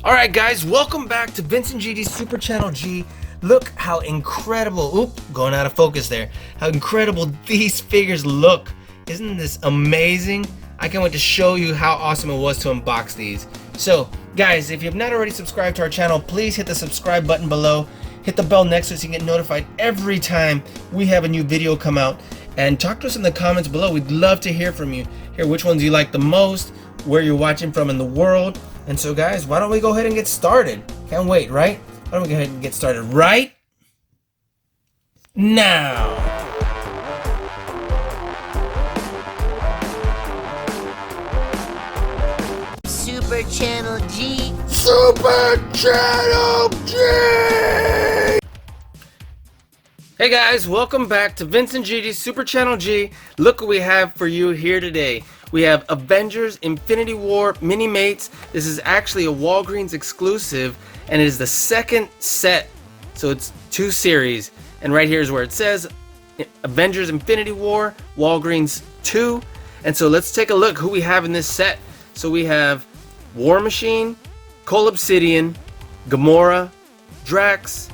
Alright guys, welcome back to Vincent GD's Super Channel G. Look how incredible, going out of focus there, how incredible these figures look. Isn't this amazing? I can't wait to show you how awesome it was to unbox these. So guys, if you have not already subscribed to our channel, please hit the subscribe button below. Hit the bell next to it so you can get notified every time we have a new video come out. And talk to us in the comments below. We'd love to hear from you. Hear which ones you like the most, where you're watching from in the world. And so guys, why don't we go ahead and get started? Can't wait, right? Why don't we go ahead and get started right now? Super Channel G. Super Channel G! Hey guys, welcome back to Vincent GD's Super Channel G. Look what we have for you here today. We have Avengers Infinity War Minimates. This is actually a Walgreens exclusive, and it is the second set. So it's two series. And right here is where it says Avengers Infinity War, Walgreens 2. And so let's take a look who we have in this set. So we have War Machine, Cole Obsidian, Gamora, Drax,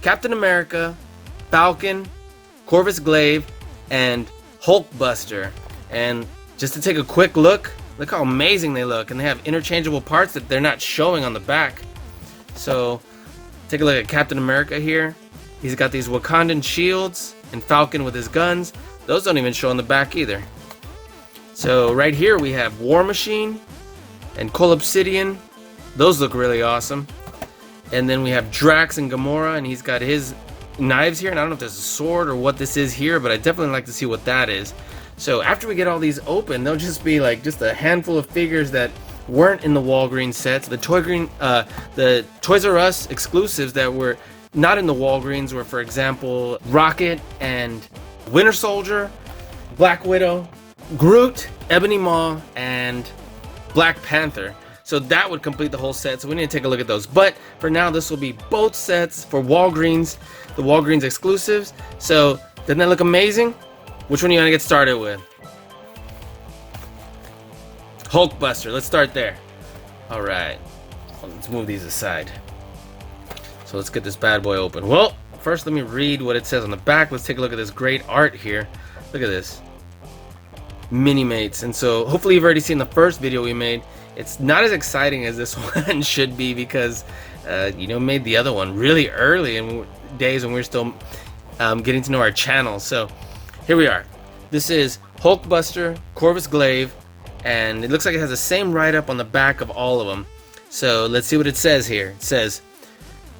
Captain America, Falcon, Corvus Glaive, and Hulkbuster. And just to take a quick look how amazing they look, and they have interchangeable parts that they're not showing on the back. So take a look at Captain America here. He's got these Wakandan shields, and Falcon with his guns. Those don't even show on the back either. So right here we have War Machine and Cole Obsidian. Those look really awesome. And then we have Drax and Gamora, and he's got his knives here, and I don't know if there's a sword or what this is here, but I definitely like to see what that is. So after we get all these open, they'll just be like just a handful of figures that weren't in the Walgreens sets. The the Toys R Us exclusives that were not in the Walgreens were, for example, Rocket and Winter Soldier, Black Widow, Groot, Ebony Maw, and Black Panther. So that would complete the whole set, so we need to take a look at those. But for now, this will be both sets for Walgreens, the Walgreens exclusives. So doesn't that look amazing? Which one are you gonna get started with? Hulkbuster, let's start there. Alright, let's move these aside. So let's get this bad boy open. Well, first let me read what it says on the back. Let's take a look at this great art here. Look at this. Minimates. And so hopefully you've already seen the first video we made. It's not as exciting as this one should be because made the other one really early in days when we're still getting to know our channel. So here we are. This is Hulkbuster, Corvus Glaive, and it looks like it has the same write-up on the back of all of them. So let's see what it says here. It says,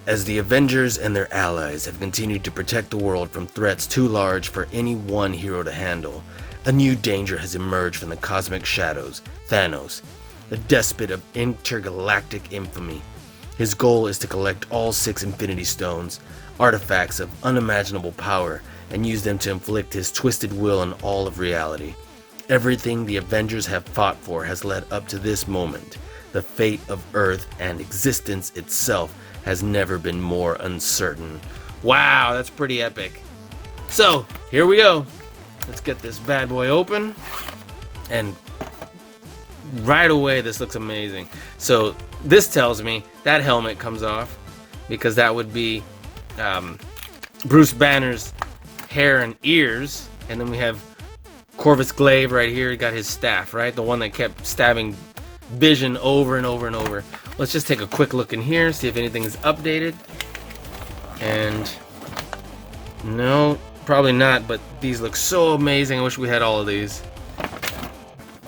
as the Avengers and their allies have continued to protect the world from threats too large for any one hero to handle, a new danger has emerged from the cosmic shadows, Thanos, the despot of intergalactic infamy. His goal is to collect all 6 Infinity Stones, artifacts of unimaginable power, and use them to inflict his twisted will on all of reality. Everything the Avengers have fought for has led up to this moment. The fate of Earth and existence itself has never been more uncertain. Wow, that's pretty epic. So, here we go. Let's get this bad boy open. And right away, this looks amazing. So, this tells me that helmet comes off, because that would be Bruce Banner's hair and ears. And then we have Corvus Glaive right here. He got his staff, right? The one that kept stabbing Vision over and over and over. Let's just take a quick look in here, see if anything is updated. And no, probably not, but these look so amazing. I wish we had all of these.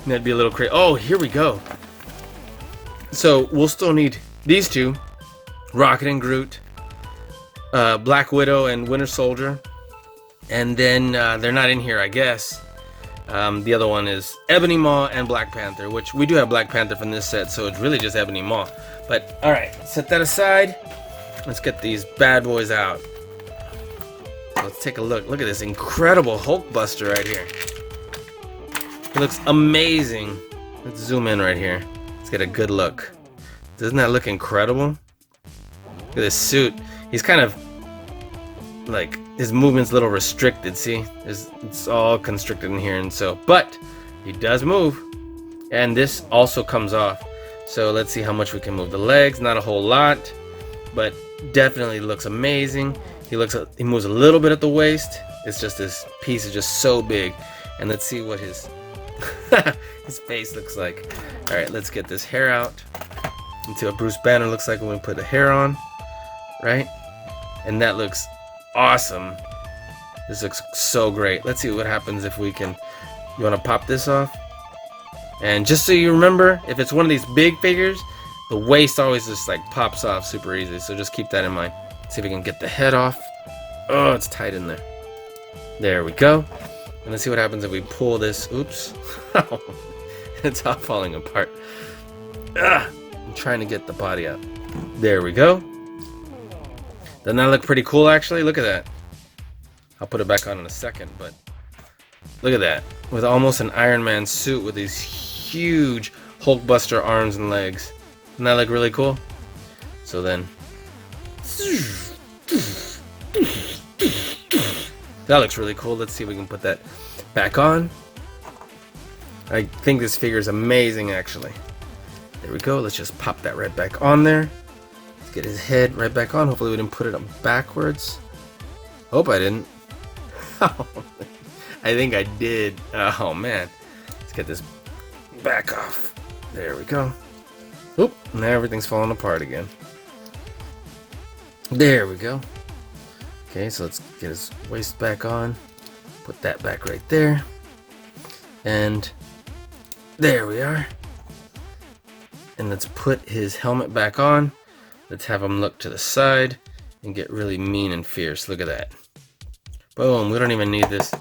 That'd be a little crazy. Oh, here we go. So we'll still need these two, Rocket and Groot, Black Widow and Winter Soldier. And then they're not in here, I guess. The other one is Ebony Maw and Black Panther, which we do have Black Panther from this set, so it's really just Ebony Maw. But alright, set that aside. Let's get these bad boys out. Let's take a look. Look at this incredible Hulkbuster right here. It looks amazing. Let's zoom in right here. Let's get a good look. Doesn't that look incredible? Look at this suit. He's kind of like, his movement's a little restricted, see? It's all constricted in here, and so, but he does move. And this also comes off. So let's see how much we can move the legs. Not a whole lot, but definitely looks amazing. He moves a little bit at the waist. It's just this piece is just so big. And let's see what his his face looks like. All right, let's get this hair out. And see what Bruce Banner looks like when we put the hair on, right? And that looks awesome. This looks so great. Let's see what happens if we can. You want to pop this off? And just so you remember, if it's one of these big figures, the waist always just like pops off super easy. So just keep that in mind. See if we can get the head off. Oh, it's tight in there. There we go. And let's see what happens if we pull this. Oops. It's all falling apart. I'm trying to get the body out. There we go. Doesn't that look pretty cool, actually? Look at that. I'll put it back on in a second, but look at that. With almost an Iron Man suit with these huge Hulkbuster arms and legs. Doesn't that look really cool? So then... that looks really cool. Let's see if we can put that back on. I think this figure is amazing, actually. There we go. Let's just pop that right back on there. Let's get his head right back on. Hopefully we didn't put it up backwards. Hope I didn't. I think I did. Oh man. Let's get this back off. There we go. Oop. Now everything's falling apart again. There we go. Okay, so let's get his waist back on. Put that back right there. And there we are. And let's put his helmet back on. Let's have him look to the side and get really mean and fierce. Look at that. Boom. We don't even need this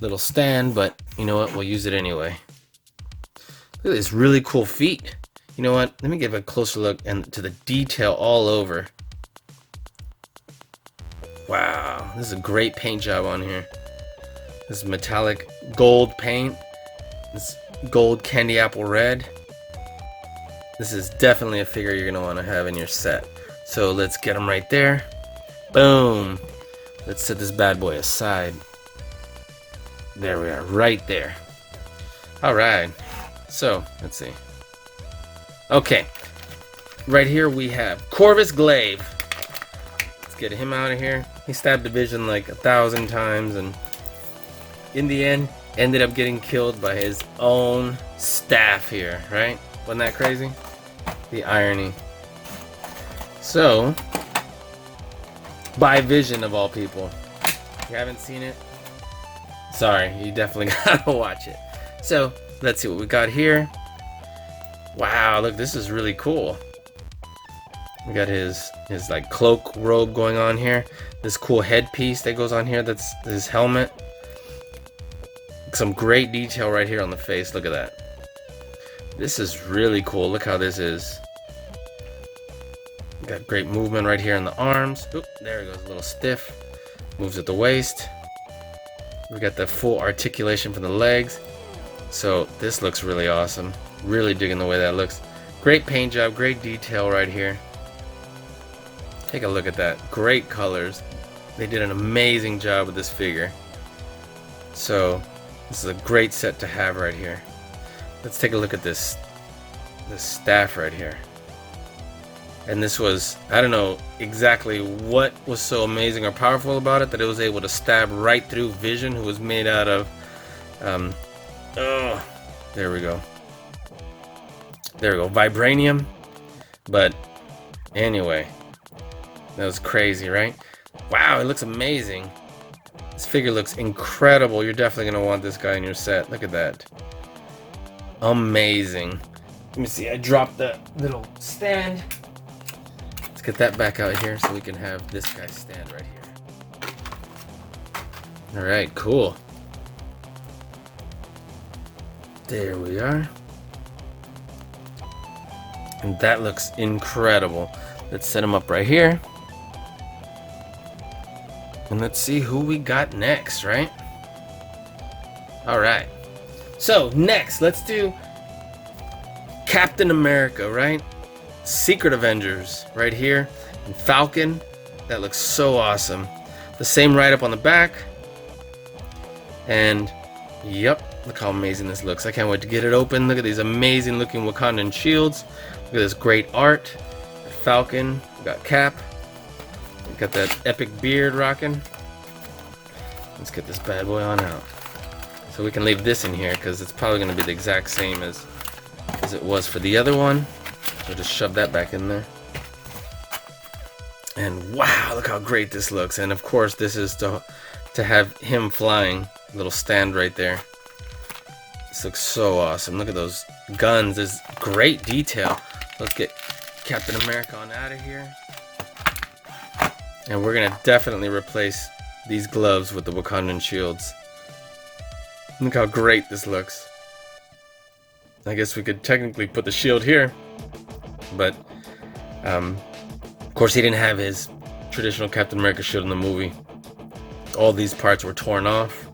little stand, but you know what? We'll use it anyway. Look at this really cool feet. You know what? Let me give a closer look and to the detail all over. Wow. This is a great paint job on here. This is metallic gold paint. This gold candy apple red. This is definitely a figure you're going to want to have in your set. So let's get him right there. Boom. Let's set this bad boy aside. There we are, right there. Alright. So, let's see. Okay. Right here we have Corvus Glaive. Let's get him out of here. He stabbed the Vision like 1,000 times and in the end ended up getting killed by his own staff here, right? Wasn't that crazy? The irony. So, by Vision of all people. If you haven't seen it, sorry, you definitely gotta watch it. So, let's see what we got here. Wow, look, this is really cool. We got his like cloak robe going on here. This cool headpiece that goes on here, that's his helmet. Some great detail right here on the face, look at that. This is really cool. Look how this is. Got great movement right here in the arms. Oop, there it goes, a little stiff. Moves at the waist. We got the full articulation for the legs. So this looks really awesome. Really digging the way that looks. Great paint job, great detail right here. Take a look at that. Great colors. They did an amazing job with this figure. So this is a great set to have right here. Let's take a look at this staff right here. And this was, I don't know exactly what was so amazing or powerful about it that it was able to stab right through Vision, who was made out of, there we go. There we go, vibranium. But anyway, that was crazy, right? Wow, it looks amazing. This figure looks incredible. You're definitely going to want this guy in your set. Look at that. Amazing. Let me see, I dropped the little stand. Let's get that back out here so we can have this guy stand right here. Alright, cool. There we are. And that looks incredible. Let's set him up right here. And let's see who we got next, right? Alright. So, next, let's do Captain America, right? Secret Avengers, right here. And Falcon. That looks so awesome. The same write-up on the back. And, yep, look how amazing this looks. I can't wait to get it open. Look at these amazing looking Wakandan shields. Look at this great art. Falcon, we got Cap. We got that epic beard rocking. Let's get this bad boy on out. So we can leave this in here because it's probably going to be the exact same as it was for the other one. So just shove that back in there. And wow, look how great this looks. And of course, this is to have him flying. Little stand right there. This looks so awesome. Look at those guns. There's great detail. Let's get Captain America on out of here. And we're going to definitely replace these gloves with the Wakandan shields. Look how great this looks. I guess we could technically put the shield here. But, of course, he didn't have his traditional Captain America shield in the movie. All these parts were torn off.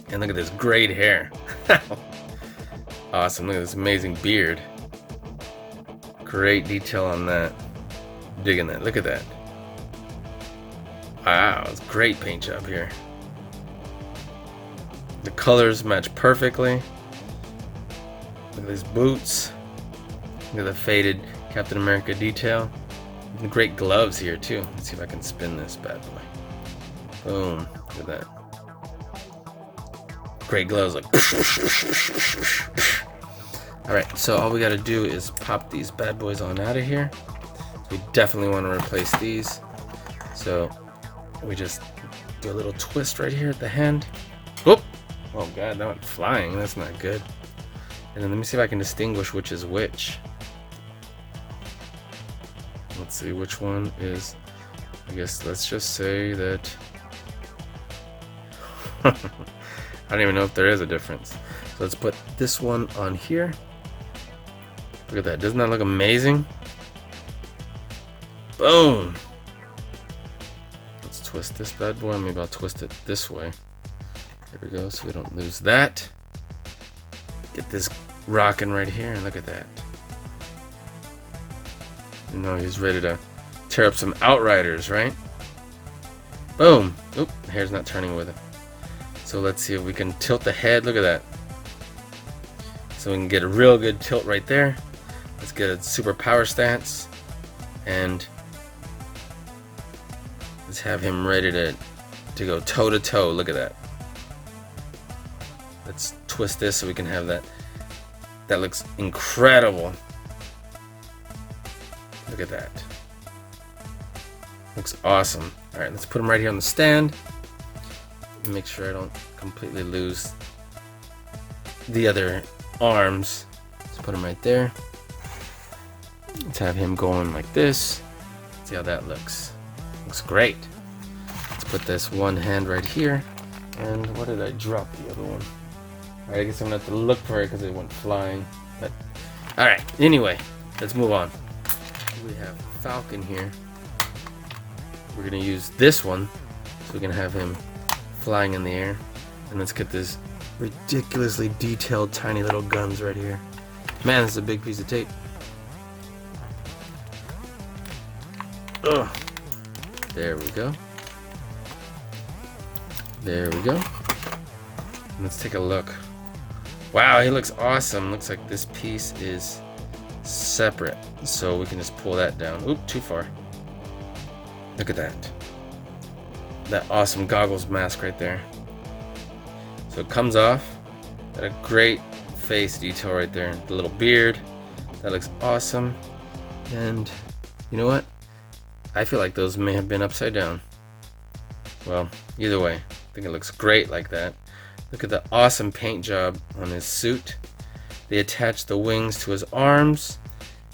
And look at this great hair. Awesome. Look at this amazing beard. Great detail on that. Digging that. Look at that. Wow, it's great paint job here. The colors match perfectly. Look at these boots. Look at the faded Captain America detail. And great gloves here too. Let's see if I can spin this bad boy. Boom. Look at that. Great gloves, like. Alright, so all we gotta do is pop these bad boys on out of here. We definitely want to replace these. So we just do a little twist right here at the hand. Whoop! Oh god, that went flying. That's not good. And then let me see if I can distinguish which is which. Let's see which one is. I guess let's just say that. I don't even know if there is a difference. So let's put this one on here. Look at that. Doesn't that look amazing? Boom! Let's twist this bad boy. Maybe I'll twist it this way. There we go, so we don't lose that. Get this rocking right here, and look at that. You know, he's ready to tear up some Outriders, right? Boom! Oop, hair's not turning with it. So let's see if we can tilt the head. Look at that. So we can get a real good tilt right there. Let's get a super power stance. And let's have him ready to go toe to toe. Look at that. Let's twist this so we can have that. That looks incredible. Look at that. Looks awesome. Alright, let's put him right here on the stand. Make sure I don't completely lose the other arms. Let's put him right there. Let's have him going like this. See how that looks. Looks great. Let's put this one hand right here. And what did I drop the other one? Alright, I guess I'm gonna have to look for it because it went flying. But alright, anyway, let's move on. We have Falcon here. We're gonna use this one so we can have him flying in the air. And let's get this ridiculously detailed tiny little guns right here. Man, this is a big piece of tape. Ugh. There we go. There we go. Let's take a look. Wow, he looks awesome. Looks like this piece is separate. So we can just pull that down. Oop, too far. Look at that. That awesome goggles mask right there. So it comes off. Got a great face detail right there. The little beard. That looks awesome. And you know what? I feel like those may have been upside down. Well, either way, I think it looks great like that. Look at the awesome paint job on his suit. They attach the wings to his arms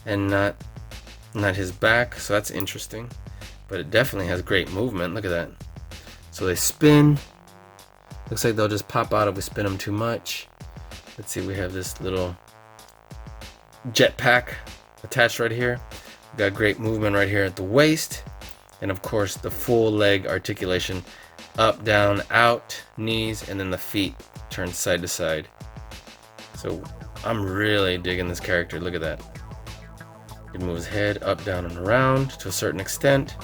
and not his back, so that's interesting. But it definitely has great movement. Look at that. So they spin. Looks like they'll just pop out if we spin them too much. Let's see, we have this little jetpack attached right here. We've got great movement right here at the waist. And of course the full leg articulation. Up, down, out, knees, and then the feet turn side to side. So I'm really digging this character. Look at that. He can move his head up, down, and around to a certain extent.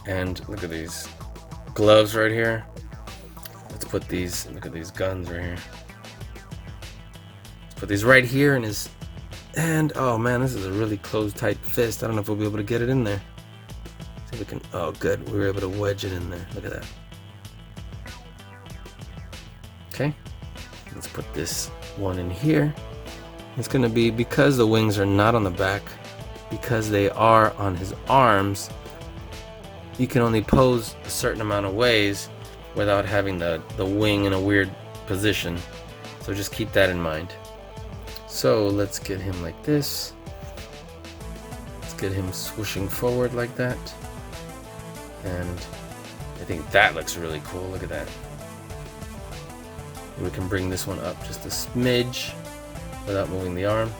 And look at these gloves right here. Let's put these, look at these guns right here. Put these right here in his hand. Oh man, this is a really closed tight fist. I don't know if we'll be able to get it in there. See if we can. Oh good, we were able to wedge it in there. Look at that. Okay, let's put this one in here. It's gonna be, because the wings are not on the back, because they are on his arms, you can only pose a certain amount of ways without having the wing in a weird position. So just keep that in mind. So let's get him like this. Let's get him swooshing forward like that. And I think that looks really cool. Look at that. We can bring this one up just a smidge without moving the arm.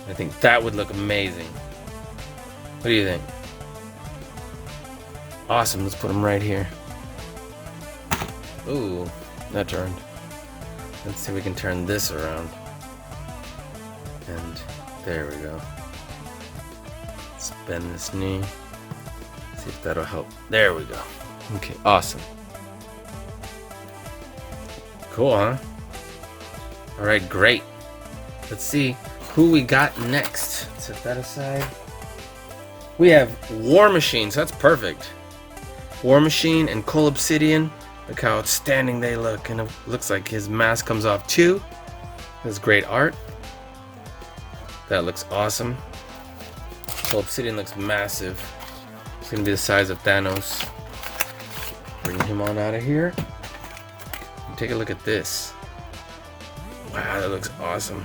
I think that would look amazing. What do you think? Awesome, let's put him right here. Ooh, that turned. Let's see if we can turn this around. And there we go. Let's bend this knee. See if that'll help. There we go. Okay, awesome. Cool, huh? Alright, great. Let's see who we got next. Set that aside. We have War Machine, so that's perfect. War Machine and Cole Obsidian. Look how outstanding they look. And it looks like his mask comes off too. That's great art. That looks awesome. Cole Obsidian looks massive. It's gonna be the size of Thanos. Bring him on out of here. Take a look at this. Wow, that looks awesome.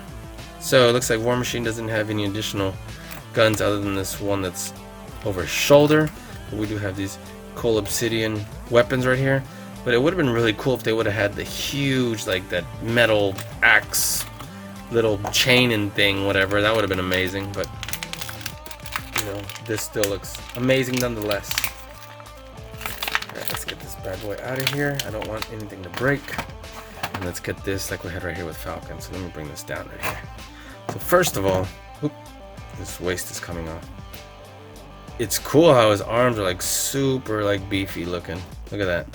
So it looks like War Machine doesn't have any additional guns other than this one that's over his shoulder. But we do have these Cole Obsidian weapons right here. But it would have been really cool if they would have had the huge, like that metal axe, little chain and thing, whatever. That would have been amazing. But you know, this still looks amazing nonetheless. Alright, let's get this bad boy out of here. I don't want anything to break. And let's get this like we had right here with Falcon. So let me bring this down right here. So first of all, whoop, this waist is coming off. It's cool how his arms are like super like beefy looking. Look at that.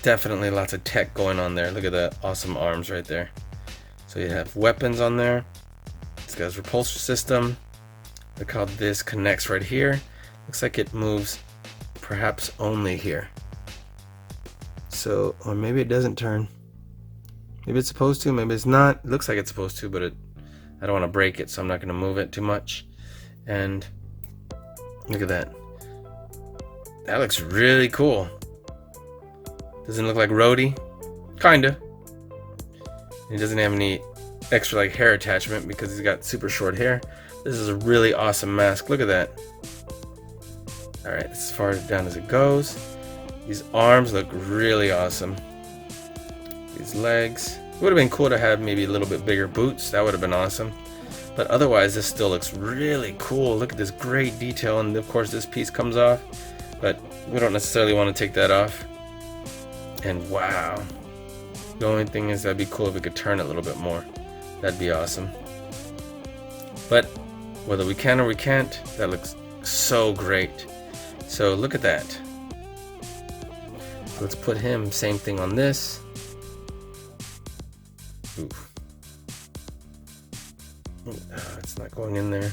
Definitely lots of tech going on there. Look at the awesome arms right there. So you have weapons on there. This guy's repulsor system. Look how this connects right here. Looks like it moves perhaps only here. So, or maybe it doesn't turn. Maybe it's supposed to, maybe it's not. It looks like it's supposed to, but I don't want to break it, so I'm not going to move it too much. And look at that. That looks really cool. Doesn't look like Rhodey. Kinda. He doesn't have any extra like hair attachment because he's got super short hair. This is a really awesome mask. Look at that. Alright, as far down as it goes. These arms look really awesome. These legs. It would have been cool to have maybe a little bit bigger boots. That would have been awesome. But otherwise, this still looks really cool. Look at this great detail. And of course, this piece comes off. But we don't necessarily want to take that off. And wow. The only thing is that'd be cool if we could turn it a little bit more. That'd be awesome. But whether we can or we can't, that looks so great. So look at that. Let's put him, same thing on this. Oof. It's not going in there.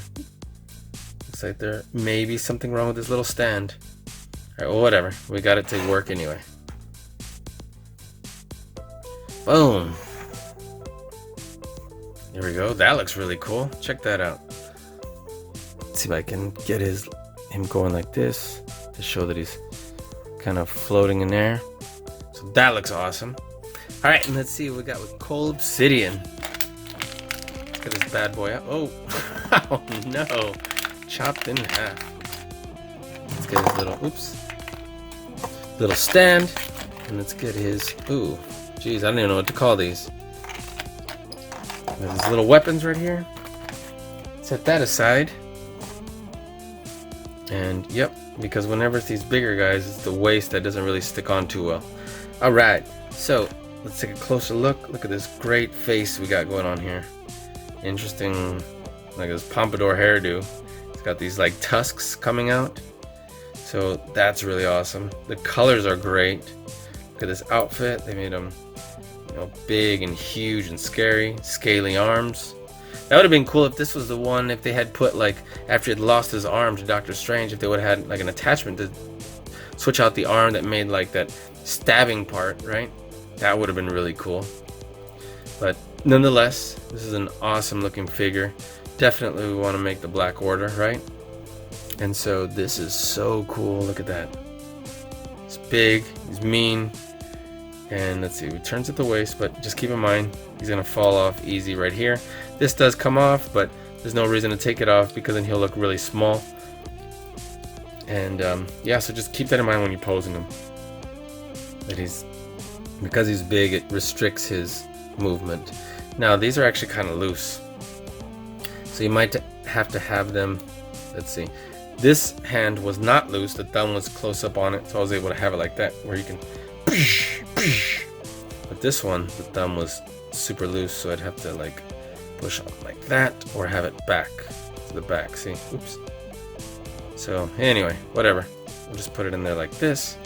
Looks like there may be something wrong with this little stand. Alright, well whatever. We got it to work anyway. Boom. There we go. That looks really cool. Check that out. Let's see if I can get him going like this to show that he's kind of floating in air. So that looks awesome. All right, and let's see what we got with Cole Obsidian. Let's get this bad boy up. Oh, oh no, chopped in half. Let's get his little stand, and let's get his. Ooh, geez, I don't even know what to call these. There's these little weapons right here. Set that aside. And yep, because whenever it's these bigger guys, it's the waist that doesn't really stick on too well. Alright, so let's take a closer look. Look at this great face we got going on here. Interesting, like this pompadour hairdo. It's got these like tusks coming out. So that's really awesome. The colors are great. Look at this outfit. They made him big and huge and scary, scaly arms. That would have been cool if this was the one, if they had put, like, after he had lost his arm to Doctor Strange, if they would have had like an attachment to switch out the arm that made like that stabbing part, right? That would have been really cool. But nonetheless, this is an awesome looking figure. Definitely we want to make the Black Order, right? And so this is so cool. Look at that. It's big, he's mean. And let's see, he turns at the waist, but just keep in mind, he's gonna fall off easy right here. This does come off, but there's no reason to take it off because then he'll look really small. And yeah, so just keep that in mind when you're posing him. That because he's big, it restricts his movement. Now these are actually kind of loose, so you might have to have them. Let's see, this hand was not loose, the thumb was close up on it, so I was able to have it like that, where you can. But this one, the thumb was super loose, so I'd have to like push on like that, or have it back to the back. See, oops. So anyway, whatever. We'll just put it in there like this.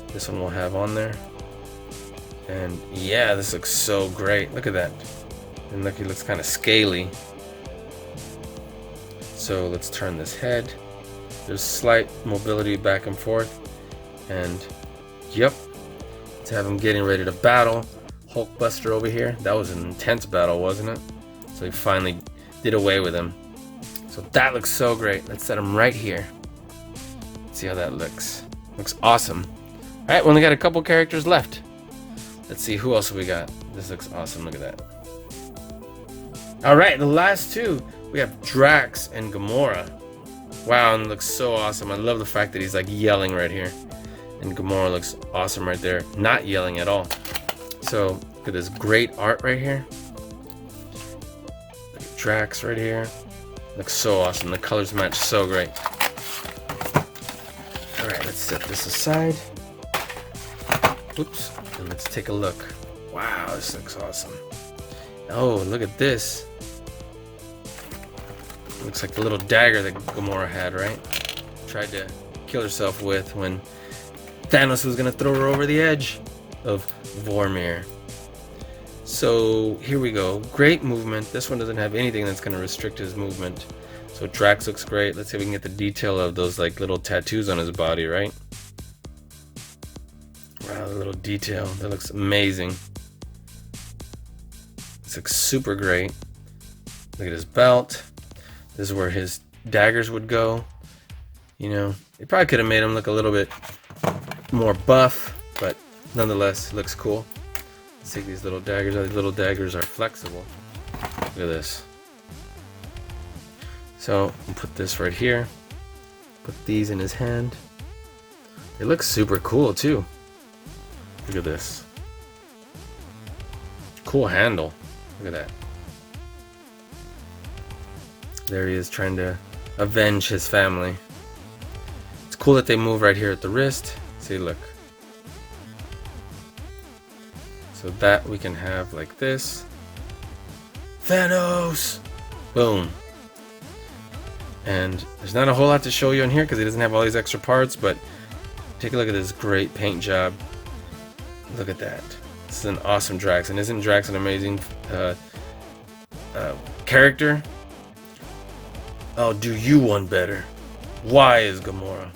This one we'll have on there. And yeah, this looks so great. Look at that. And look, he looks kind of scaly. So let's turn this head. There's slight mobility back and forth. And yep, let's have him getting ready to battle Hulkbuster over here. That was an intense battle, wasn't it? So he finally did away with him. So that looks so great. Let's set him right here. Let's see how that looks. Looks awesome. Alright, we only got a couple characters left. Let's see who else we got. This looks awesome. Look at that. Alright, the last two. We have Drax and Gamora. Wow, and it looks so awesome. I love the fact that he's like yelling right here. And Gamora looks awesome right there. Not yelling at all. So, look at this great art right here. Look at Drax right here. Looks so awesome. The colors match so great. Alright, let's set this aside. Oops. And let's take a look. Wow, this looks awesome. Oh, look at this. Looks like the little dagger that Gamora had, right? Tried to kill herself with when Thanos was gonna throw her over the edge of Vormir. So here we go. Great movement. This one doesn't have anything that's gonna restrict his movement. So Drax looks great. Let's see if we can get the detail of those like little tattoos on his body, right? Wow, the little detail. That looks amazing. This looks super great. Look at his belt. This is where his daggers would go. You know, they probably could have made him look a little bit more buff, but nonetheless, it looks cool. Let's take these little daggers. These little daggers are flexible. Look at this. So, we'll put this right here. Put these in his hand. They look super cool too. Look at this. Cool handle. Look at that. There he is trying to avenge his family. It's cool that they move right here at the wrist. See, look. So that we can have like this. Thanos! Boom. And there's not a whole lot to show you on here because he doesn't have all these extra parts, but take a look at this great paint job. Look at that. This is an awesome Drax. And isn't Drax an amazing character? Oh, do you one better? Why is Gamora?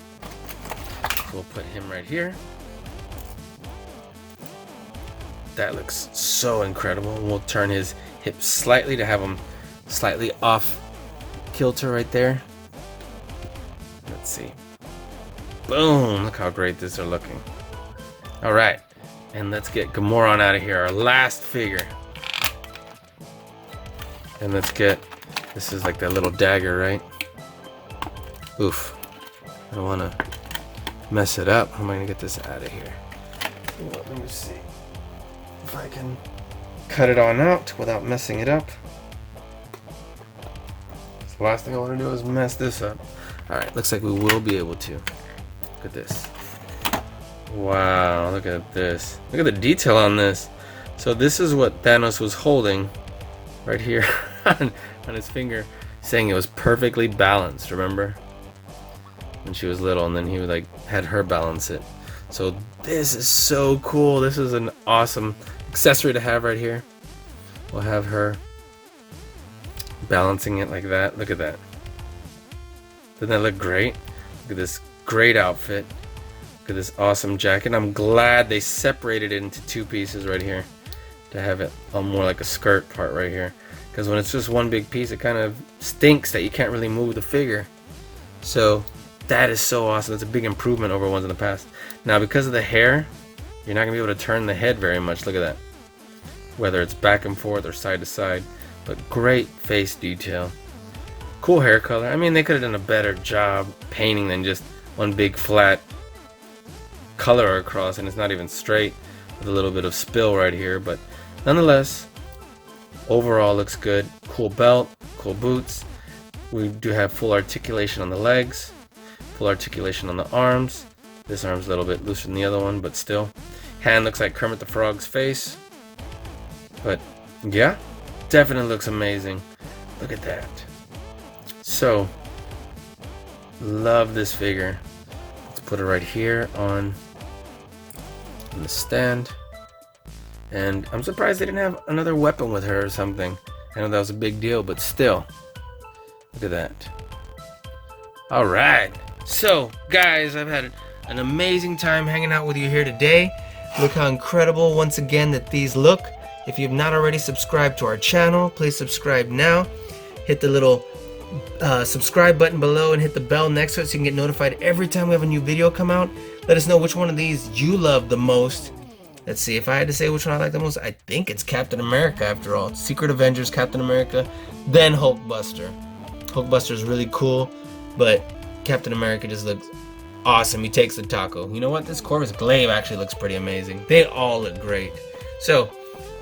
We'll put him right here. That looks so incredible. We'll turn his hips slightly to have him slightly off kilter right there. Let's see. Boom! Look how great these are looking. Alright. And let's get Gamora on out of here. Our last figure. And let's get... This is like that little dagger, right? Oof. I don't want to mess it up. How am I going to get this out of here? Let me see if I can cut it on out without messing it up. The last thing I want to do is mess this up. Alright, looks like we will be able to. Look at this. Wow, look at this. Look at the detail on this. So this is what Thanos was holding right here on his finger, saying it was perfectly balanced, remember? When she was little, and then he would like had her balance it. So this is so cool. This is an awesome accessory to have right here. We'll have her balancing it like that. Look at that. Doesn't that look great? Look at this great outfit. Look at this awesome jacket. I'm glad they separated it into two pieces right here to have it more like a skirt part right here. Because when it's just one big piece, it kind of stinks that you can't really move the figure. So that is so awesome. It's a big improvement over ones in the past. Now, because of the hair, you're not going to be able to turn the head very much. Look at that. Whether it's back and forth or side to side. But great face detail. Cool hair color. I mean, they could have done a better job painting than just one big flat color across, and it's not even straight with a little bit of spill right here. But nonetheless, overall looks good. Cool belt, cool boots. We do have full articulation on the legs, full articulation on the arms. This arm's a little bit looser than the other one, but still. Hand looks like Kermit the Frog's face. But yeah, definitely looks amazing. Look at that. So, love this figure. Let's put it right here on the stand. And I'm surprised they didn't have another weapon with her or something. I know that was a big deal, but still. Look at that. Alright. So, guys, I've had an amazing time hanging out with you here today. Look how incredible, once again, that these look. If you have not already subscribed to our channel, please subscribe now. Hit the little subscribe button below and hit the bell next to it so you can get notified every time we have a new video come out. Let us know which one of these you love the most. Let's see, if I had to say which one I like the most, I think it's Captain America after all. Secret Avengers, Captain America, then Hulkbuster. Hulkbuster is really cool, but Captain America just looks awesome. He takes the taco. You know what? This Corvus Glaive actually looks pretty amazing. They all look great. So,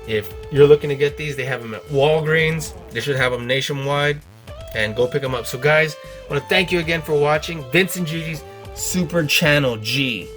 if you're looking to get these, they have them at Walgreens. They should have them nationwide. And go pick them up. So guys, I want to thank you again for watching Vince and Gigi's Super Channel G.